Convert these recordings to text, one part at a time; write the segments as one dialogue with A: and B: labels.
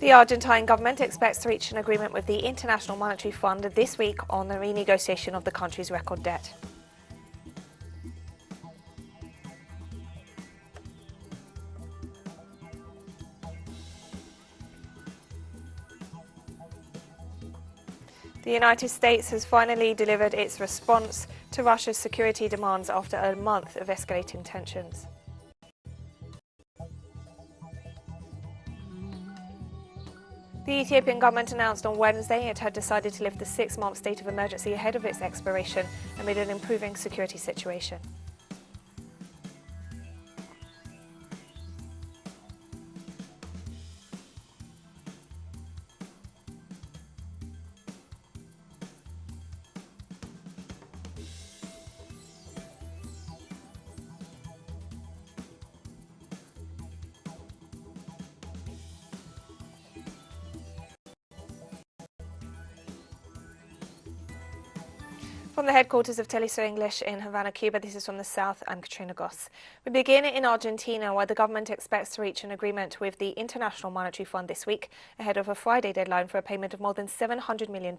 A: The Argentine government expects to reach an agreement with the International Monetary Fund this week on the renegotiation of the country's record debt. The United States has finally delivered its response to Russia's security demands after a month of escalating tensions. The Ethiopian government announced on Wednesday it had decided to lift the 6-month state of emergency ahead of its expiration amid an improving security situation. From the headquarters of teleSUR English in Havana, Cuba, this is from the South. I'm Katrina Goss. We begin in Argentina, where the government expects to reach an agreement with the International Monetary Fund this week, ahead of a Friday deadline for a payment of more than $700 million.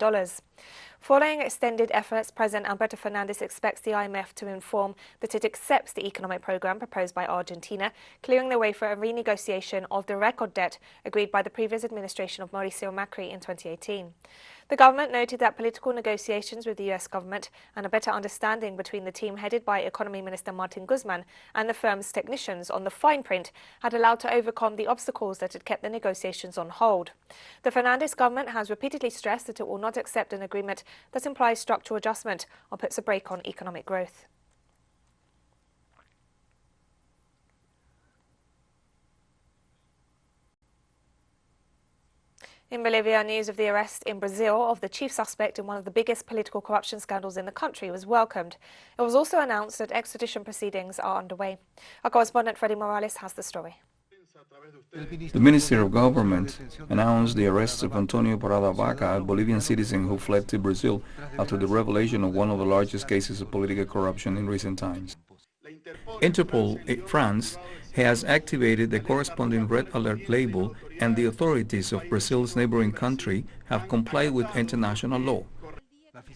A: Following extended efforts, President Alberto Fernandez expects the IMF to inform that it accepts the economic program proposed by Argentina, clearing the way for a renegotiation of the record debt agreed by the previous administration of Mauricio Macri in 2018. The government noted that political negotiations with the US government and a better understanding between the team headed by Economy Minister Martin Guzman and the firm's technicians on the fine print had allowed to overcome the obstacles that had kept the negotiations on hold. The Fernandez government has repeatedly stressed that it will not accept an agreement that implies structural adjustment or puts a brake on economic growth. In Bolivia, news of the arrest in Brazil of the chief suspect in one of the biggest political corruption scandals in the country was welcomed. It was also announced that extradition proceedings are underway. Our correspondent Freddy Morales has the story.
B: The Ministry of Government announced the arrest of Antonio Parada Vaca, a Bolivian citizen who fled to Brazil after the revelation of one of the largest cases of political corruption in recent times. Interpol in France has activated the corresponding red alert label, and the authorities of Brazil's neighboring country have complied with international law.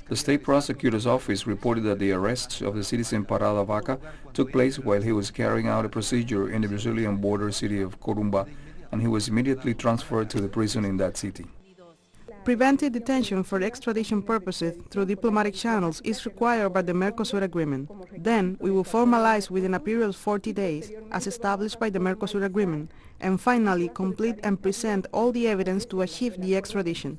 B: The state prosecutor's office reported that the arrest of the citizen Parada Vaca took place while he was carrying out a procedure in the Brazilian border city of Corumba, and he was immediately transferred to the prison in that city.
C: Preventive detention for extradition purposes through diplomatic channels is required by the Mercosur Agreement. Then we will formalize within a period of 40 days, as established by the Mercosur Agreement, and finally complete and present all the evidence to achieve the extradition.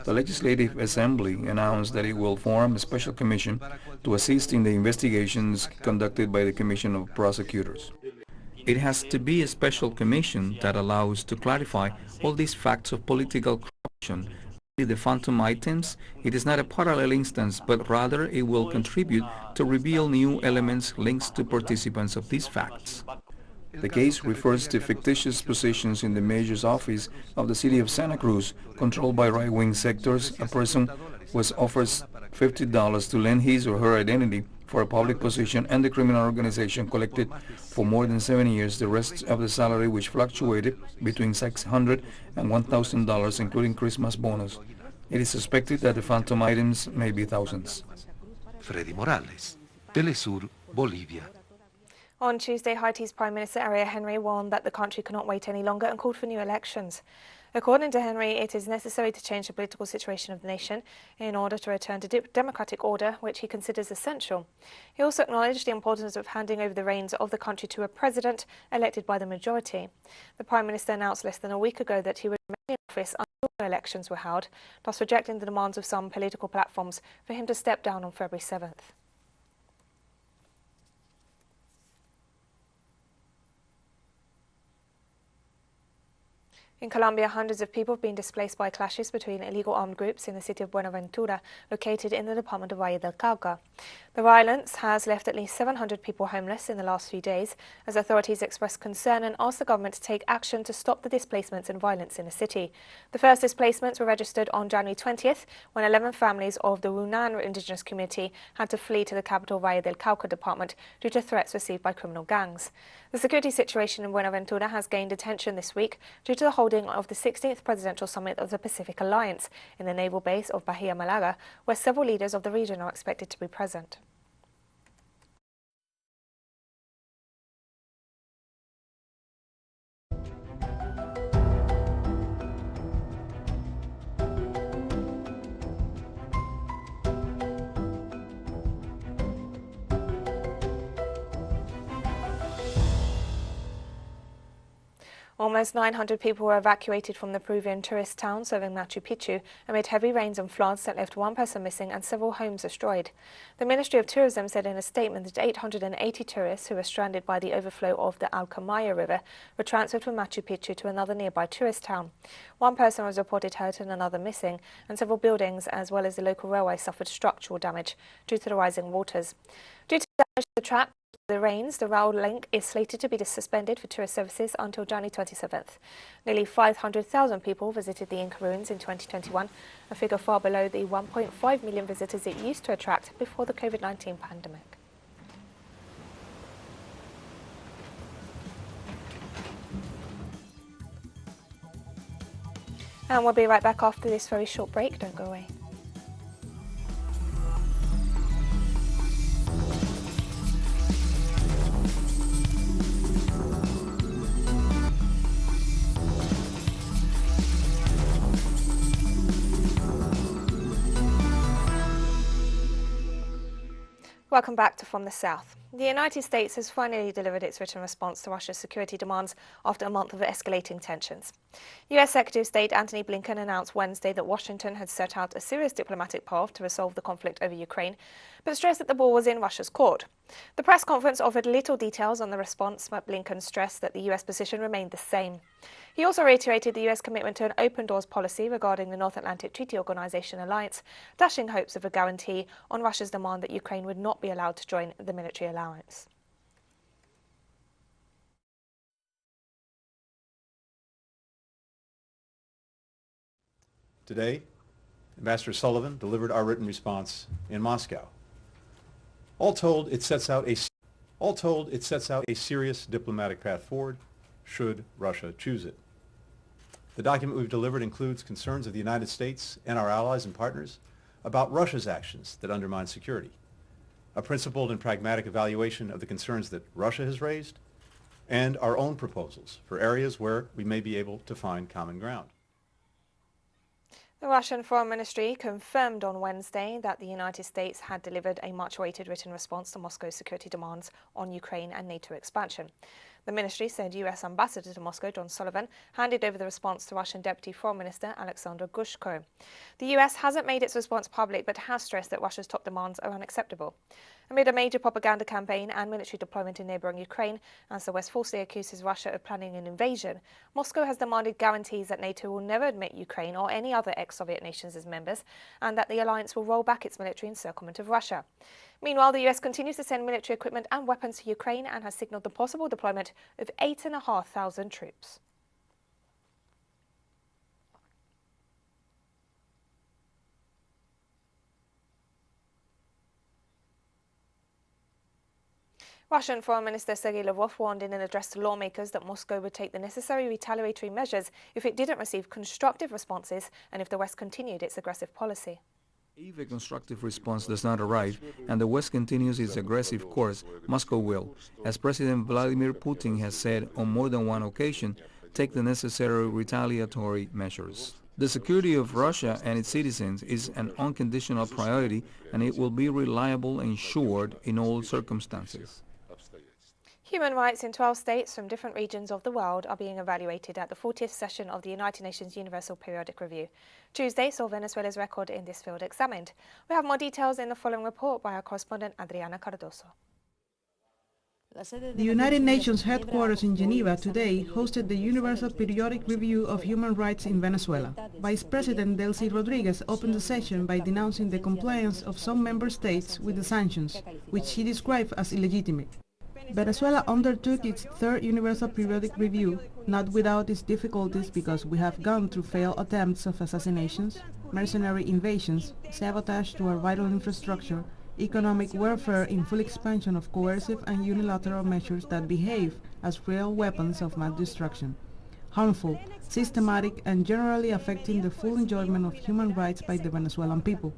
B: The Legislative Assembly announced that it will form a special commission to assist in the investigations conducted by the Commission of Prosecutors. It has to be a special commission that allows to clarify all these facts of political corruption. The phantom items, it is not a parallel instance, but rather it will contribute to reveal new elements linked to participants of these facts. The case refers to fictitious positions in the mayor's office of the city of Santa Cruz, controlled by right-wing sectors. A person was offered $50 to lend his or her identity for a public position, and the criminal organization collected for more than 7 years the rest of the salary, which fluctuated between $600 and $1,000, including Christmas bonus. It is suspected that the phantom items may be thousands.
D: Freddy Morales, teleSUR, Bolivia.
A: On Tuesday, Haiti's Prime Minister Ariel Henry warned that the country cannot wait any longer and called for new elections. According to Henry, it is necessary to change the political situation of the nation in order to return to democratic order, which he considers essential. He also acknowledged the importance of handing over the reins of the country to a president elected by the majority. The Prime Minister announced less than a week ago that he would remain in office until elections were held, thus rejecting the demands of some political platforms for him to step down on February 7th. In Colombia, hundreds of people have been displaced by clashes between illegal armed groups in the city of Buenaventura, located in the department of Valle del Cauca. The violence has left at least 700 people homeless in the last few days, as authorities expressed concern and asked the government to take action to stop the displacements and violence in the city. The first displacements were registered on January 20th, when 11 families of the Wrirtten indigenous community had to flee to the capital Valle del Cauca department due to threats received by criminal gangs. The security situation in Buenaventura has gained attention this week due to the holding holding of the 16th Presidential Summit of the Pacific Alliance in the naval base of Bahia Malaga, where several leaders of the region are expected to be present. Almost 900 people were evacuated from the Peruvian tourist town serving Machu Picchu amid heavy rains and floods that left one person missing and several homes destroyed. The Ministry of Tourism said in a statement that 880 tourists who were stranded by the overflow of the Alcamaya River were transferred from Machu Picchu to another nearby tourist town. One person was reported hurt and another missing, and several buildings as well as the local railway suffered structural damage due to the rising waters. Due to damage to the track, the rains, the rail link is slated to be suspended for tourist services until January 27th. Nearly 500,000 people visited the Inca ruins in 2021, a figure far below the 1.5 million visitors it used to attract before the COVID-19 pandemic. And we'll be right back after this very short break. Don't go away. Welcome back to From the South. The United States has finally delivered its written response to Russia's security demands after a month of escalating tensions. U.S. Secretary of State Antony Blinken announced Wednesday that Washington had set out a serious diplomatic path to resolve the conflict over Ukraine, but stressed that the ball was in Russia's court. The press conference offered little details on the response, but Blinken stressed that the U.S. position remained the same. He also reiterated the U.S. commitment to an open doors policy regarding the North Atlantic Treaty Organization alliance, dashing hopes of a guarantee on Russia's demand that Ukraine would not be allowed to join the military alliance.
E: Today, Ambassador Sullivan delivered our written response in Moscow. All told, it sets out a serious diplomatic path forward, should Russia choose it. The document we've delivered includes concerns of the United States and our allies and partners about Russia's actions that undermine security, a principled and pragmatic evaluation of the concerns that Russia has raised, and our own proposals for areas where we may be able to find common ground.
A: The Russian Foreign Ministry confirmed on Wednesday that the United States had delivered a much-awaited written response to Moscow's security demands on Ukraine and NATO expansion. The ministry said U.S. Ambassador to Moscow, John Sullivan, handed over the response to Russian Deputy Foreign Minister Alexander Gushko. The U.S. hasn't made its response public, but has stressed that Russia's top demands are unacceptable. Amid a major propaganda campaign and military deployment in neighbouring Ukraine, as the West falsely accuses Russia of planning an invasion, Moscow has demanded guarantees that NATO will never admit Ukraine or any other ex-Soviet nations as members, and that the alliance will roll back its military encirclement of Russia. Meanwhile, the US continues to send military equipment and weapons to Ukraine and has signalled the possible deployment of 8,500 troops. Russian Foreign Minister Sergei Lavrov warned in an address to lawmakers that Moscow would take the necessary retaliatory measures if it didn't receive constructive responses and if the West continued its aggressive policy.
B: If a constructive response does not arrive and the West continues its aggressive course, Moscow will, as President Vladimir Putin has said on more than one occasion, take the necessary retaliatory measures. The security of Russia and its citizens is an unconditional priority, and it will be reliable and ensured in all circumstances.
A: Human rights in 12 states from different regions of the world are being evaluated at the 40th session of the United Nations Universal Periodic Review. Tuesday saw Venezuela's record in this field examined. We have more details in the following report by our correspondent Adriana Cardoso.
C: The United Nations headquarters in Geneva today hosted the Universal Periodic Review of Human Rights in Venezuela. Vice President Delcy Rodriguez opened the session by denouncing the compliance of some member states with the sanctions, which she described as illegitimate. Venezuela undertook its third Universal Periodic Review, not without its difficulties, because we have gone through failed attempts of assassinations, mercenary invasions, sabotage to our vital infrastructure, economic warfare in full expansion of coercive and unilateral measures that behave as real weapons of mass destruction. harmful, systematic, and generally affecting the full enjoyment of human rights by the Venezuelan people.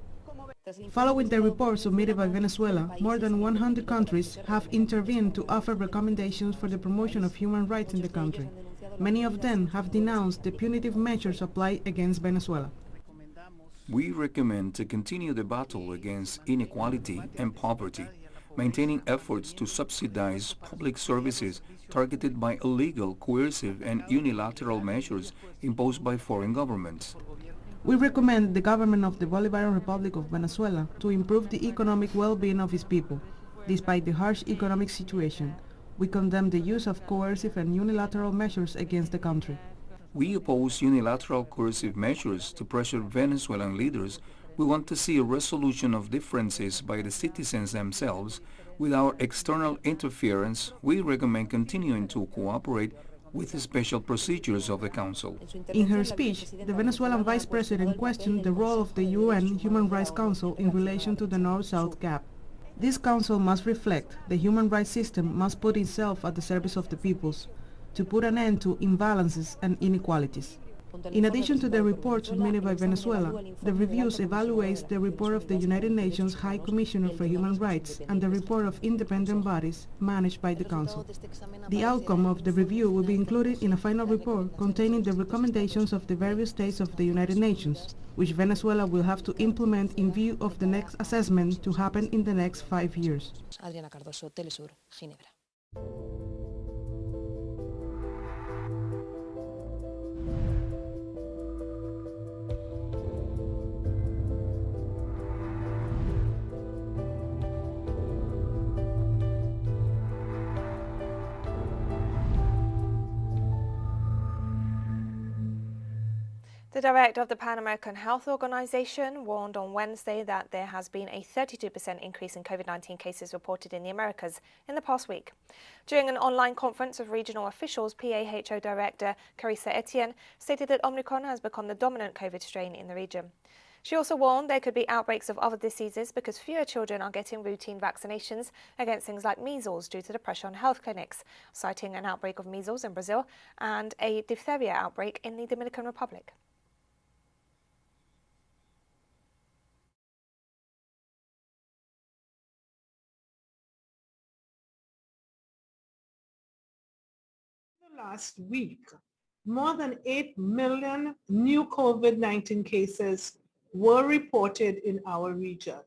C: Following the report submitted by Venezuela, more than 100 countries have intervened to offer recommendations for the promotion of human rights in the country. Many of them have denounced the punitive measures applied against Venezuela.
B: We recommend to continue the battle against inequality and poverty, maintaining efforts to subsidize public services targeted by illegal, coercive, and unilateral measures imposed by foreign governments.
C: We recommend the government of the Bolivarian Republic of Venezuela to improve the economic well-being of its people. Despite the harsh economic situation, we condemn the use of coercive and unilateral measures against the country.
B: We oppose unilateral coercive measures to pressure Venezuelan leaders. We want to see a resolution of differences by the citizens themselves. Without external interference, we recommend continuing to cooperate with the special procedures of the Council.
C: In her speech, the Venezuelan Vice President questioned the role of the UN Human Rights Council in relation to the North-South gap. This council must reflect the human rights system must put itself at the service of the peoples, to put an end to imbalances and inequalities. In addition to the report submitted by Venezuela, the reviews evaluates the report of the United Nations High Commissioner for Human Rights and the report of independent bodies managed by the Council. The outcome of the review will be included in a final report containing the recommendations of the various states of the United Nations, which Venezuela will have to implement in view of the next assessment to happen in the next 5 years.
F: Adriana Cardoso, teleSUR, Ginebra.
A: The director of the Pan American Health Organization warned on Wednesday that there has been a 32% increase in COVID-19 cases reported in the Americas in the past week. During an online conference of regional officials, PAHO Director Carissa Etienne stated that Omicron has become the dominant COVID strain in the region. She also warned there could be outbreaks of other diseases because fewer children are getting routine vaccinations against things like measles due to the pressure on health clinics, citing an outbreak of measles in Brazil and a diphtheria outbreak in the Dominican Republic.
G: Last week, more than 8 million new COVID-19 cases were reported in our region.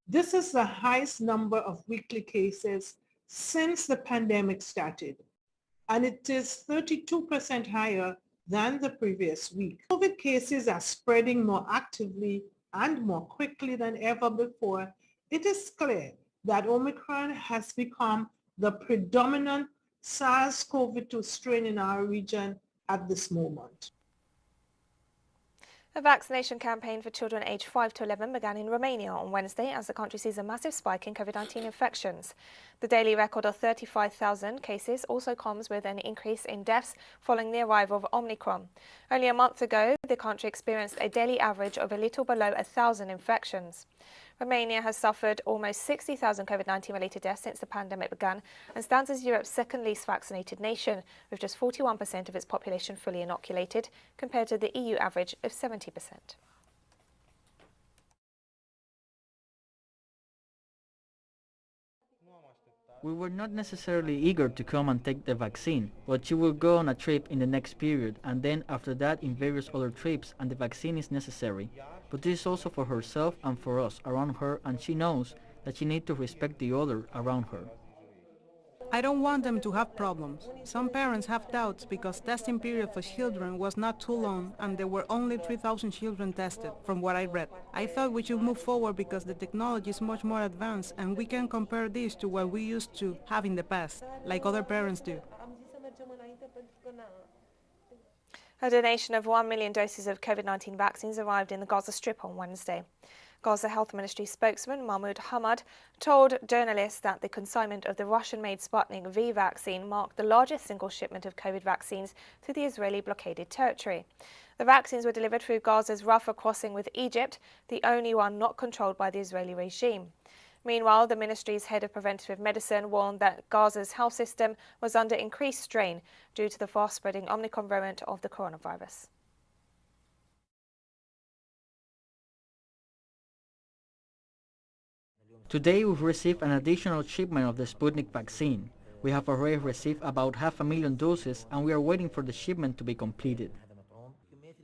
G: This is the highest number of weekly cases since the pandemic started, and it is 32% higher than the previous week. COVID cases are spreading more actively and more quickly than ever before. It is clear that Omicron has become the predominant SARS-CoV-2 strain in our region at this moment.
A: A vaccination campaign for children aged 5 to 11 began in Romania on Wednesday as the country sees a massive spike in COVID-19 infections. The daily record of 35,000 cases also comes with an increase in deaths following the arrival of Omicron. Only a month ago, the country experienced a daily average of a little below 1,000 infections. Romania has suffered almost 60,000 COVID-19 related deaths since the pandemic began and stands as Europe's second least vaccinated nation, with just 41% of its population fully inoculated, compared to the EU average of 70%.
H: We were not necessarily eager to come and take the vaccine, but she will go on a trip in the next period and then after that in various other trips, and the vaccine is necessary. But this is also for herself and for us around her, and she knows that she needs to respect the other around her.
C: I don't want them to have problems. Some parents have doubts because testing period for children was not too long and there were only 3,000 children tested, from what I read. I thought we should move forward because the technology is much more advanced and we can compare this to what we used to have in the past, like other parents do.
A: A donation of 1 million doses of COVID-19 vaccines arrived in the Gaza Strip on Wednesday. Gaza Health Ministry spokesman Mahmoud Hamad told journalists that the consignment of the Russian-made Sputnik V vaccine marked the largest single shipment of COVID vaccines to the Israeli blockaded territory. The vaccines were delivered through Gaza's Rafah crossing with Egypt, the only one not controlled by the Israeli regime. Meanwhile, the ministry's head of preventative medicine warned that Gaza's health system was under increased strain due to the fast-spreading Omicron variant of the coronavirus.
H: Today we've received an additional shipment of the Sputnik vaccine. We have already received about 500,000 doses and we are waiting for the shipment to be completed.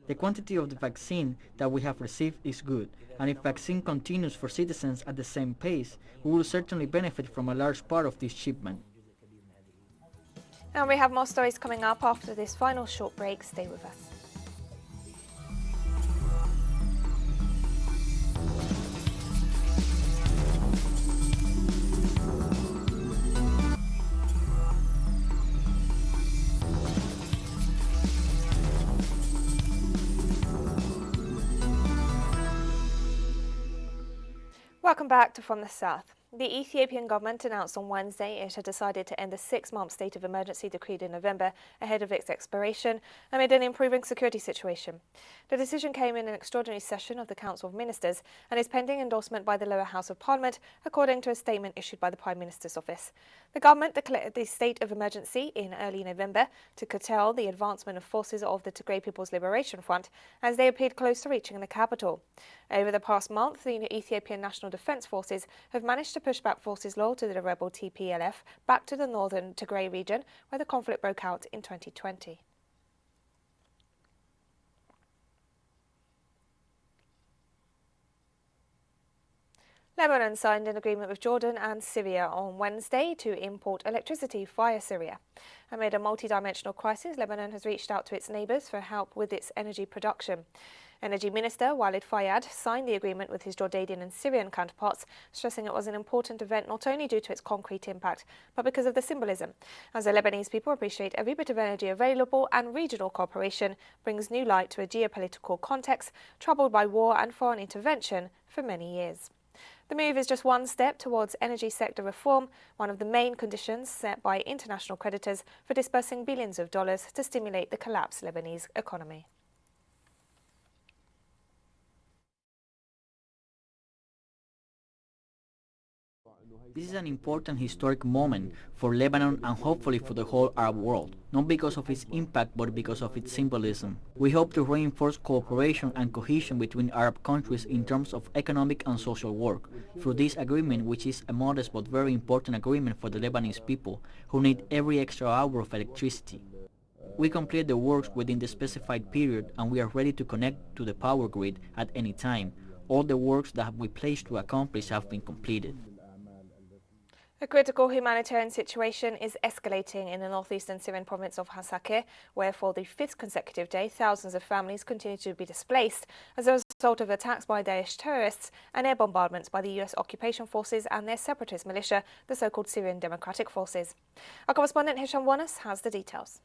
H: The quantity of the vaccine that we have received is good, and if vaccine continues for citizens at the same pace, we will certainly benefit from a large part of this shipment.
A: And we have more stories coming up after this final short break. Stay with us. Welcome back to From the South. The Ethiopian government announced on Wednesday it had decided to end the 6-month state of emergency decreed in November ahead of its expiration amid an improving security situation. The decision came in an extraordinary session of the Council of Ministers and is pending endorsement by the lower house of Parliament, according to a statement issued by the Prime Minister's office. The government declared the state of emergency in early November to curtail the advancement of forces of the Tigray People's Liberation Front as they appeared close to reaching the capital. Over the past month, the Ethiopian National Defence Forces have managed to push back forces loyal to the rebel TPLF back to the northern Tigray region where the conflict broke out in 2020. Lebanon signed an agreement with Jordan and Syria on Wednesday to import electricity via Syria. Amid a multi-dimensional crisis, Lebanon has reached out to its neighbours for help with its energy production. Energy Minister Walid Fayyad signed the agreement with his Jordanian and Syrian counterparts, stressing it was an important event not only due to its concrete impact, but because of the symbolism, as the Lebanese people appreciate every bit of energy available and regional cooperation brings new light to a geopolitical context troubled by war and foreign intervention for many years. The move is just one step towards energy sector reform, one of the main conditions set by international creditors for disbursing billions of dollars to stimulate the collapsed Lebanese economy.
H: This is an important historic moment for Lebanon and hopefully for the whole Arab world, not because of its impact but because of its symbolism. We hope to reinforce cooperation and cohesion between Arab countries in terms of economic and social work through this agreement, which is a modest but very important agreement for the Lebanese people who need every extra hour of electricity. We complete the works within the specified period and we are ready to connect to the power grid at any time. All the works that we pledged to accomplish have been completed.
A: A critical humanitarian situation is escalating in the northeastern Syrian province of Hasakeh, where for the 5th consecutive day, thousands of families continue to be displaced as a result of attacks by Daesh terrorists and air bombardments by the US occupation forces and their separatist militia, the so-called Syrian Democratic Forces. Our correspondent Hisham Wanas has the details.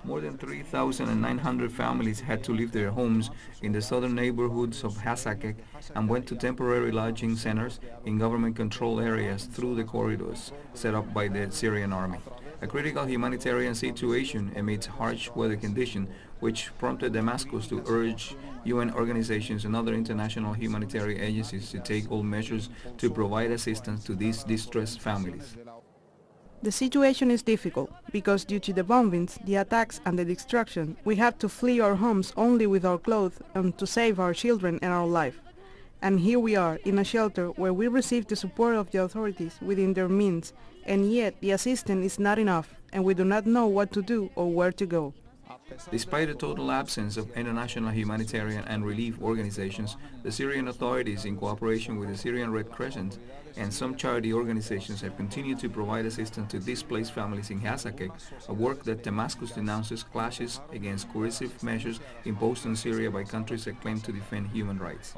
B: More than 3,900 families had to leave their homes in the southern neighborhoods of Hasakeh and went to temporary lodging centers in government-controlled areas through the corridors set up by the Syrian army. A critical humanitarian situation amidst harsh weather conditions, which prompted Damascus to urge UN organizations and other international humanitarian agencies to take all measures to provide assistance to these distressed families.
C: The situation is difficult because due to the bombings, the attacks and the destruction, we had to flee our homes only with our clothes and to save our children and our life. And here we are in a shelter where we receive the support of the authorities within their means, and yet the assistance is not enough and we do not know what to do or where to go.
B: Despite the total absence of international humanitarian and relief organizations, the Syrian authorities, in cooperation with the Syrian Red Crescent and some charity organizations, have continued to provide assistance to displaced families in Hasakeh, a work that Damascus denounces clashes against coercive measures imposed on Syria by countries that claim to defend human rights.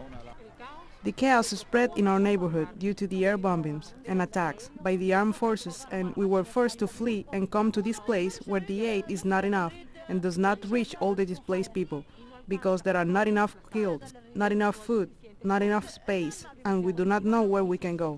C: The chaos spread in our neighborhood due to the air bombings and attacks by the armed forces, and we were forced to flee and come to this place where the aid is not enough and does not reach all the displaced people because there are not enough killed, not enough food, not enough space, and we do not know where we can go.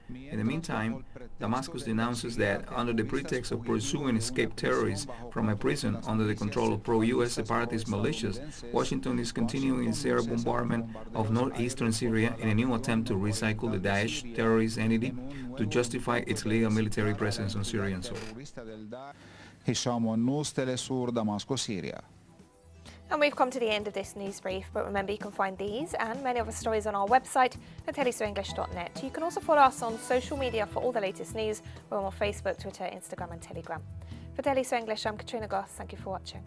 B: In the meantime, Damascus denounces that under the pretext of pursuing escaped terrorists from a prison under the control of pro-U.S. separatist militias, Washington is continuing its air bombardment of northeastern Syria in a new attempt to recycle the Daesh terrorist entity to justify its legal military presence on Syrian soil.
A: And we've come to the end of this news brief, but remember you can find these and many other stories on our website at telesurenglish.net. You can also follow us on social media for all the latest news. We're on Facebook, Twitter, Instagram and Telegram. For teleSUR English, I'm Katrina Goss. Thank you for watching.